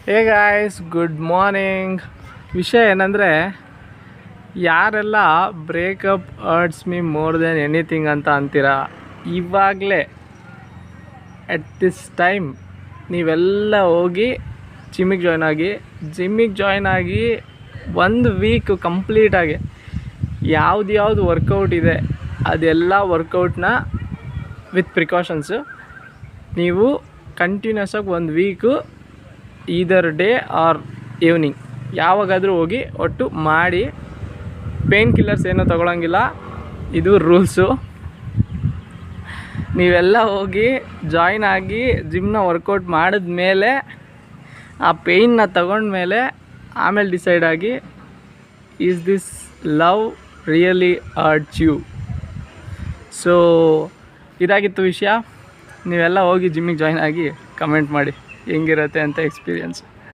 Hey guys, good morning. ವಿಷಯ ಏನಂದರೆ, ಯಾರೆಲ್ಲ breakup hurts me more than anything ಅಂತ ಅಂತೀರಾ, ಇವಾಗಲೇ ಎಟ್ ದಿಸ್ ಟೈಮ್ ನೀವೆಲ್ಲ ಹೋಗಿ ಜಿಮ್ಮಿಗೆ ಜಾಯ್ನ್ ಆಗಿ 1 ವೀಕ್ ಕಂಪ್ಲೀಟಾಗಿ ಯಾವ್ದು ವರ್ಕೌಟ್ ಇದೆ ಅದೆಲ್ಲ ವರ್ಕೌಟ್ನ ವಿತ್ ಪ್ರಿಕಾಷನ್ಸು ನೀವು ಕಂಟಿನ್ಯೂಸ್ ಆಗಿ 1 week either day or evening ಯಾವಾಗಾದರೂ ಹೋಗಿ ಒಟ್ಟು ಮಾಡಿ. ಪೇನ್ ಕಿಲ್ಲರ್ಸ್ ಏನೂ ತಗೊಳ್ಳೋಂಗಿಲ್ಲ, ಇದು ರೂಲ್ಸು. ನೀವೆಲ್ಲ ಹೋಗಿ ಜಾಯ್ನ್ ಆಗಿ ಜಿಮ್ನ ವರ್ಕೌಟ್ ಮಾಡಿದ್ಮೇಲೆ ಆ ಪೇಯ್ನ ತಗೊಂಡ್ಮೇಲೆ ಆಮೇಲೆ ಡಿಸೈಡ್ ಆಗಿ, is this love really hurts you? So ಇದಾಗಿತ್ತು ವಿಷಯ. ನೀವೆಲ್ಲ ಹೋಗಿ ಜಿಮ್ಮಿಗೆ ಜಾಯ್ನ್ ಆಗಿ ಕಮೆಂಟ್ ಮಾಡಿ ಹೆಂಗಿರುತ್ತೆ ಅಂತ ಎಕ್ಸ್ಪೀರಿಯನ್ಸ್.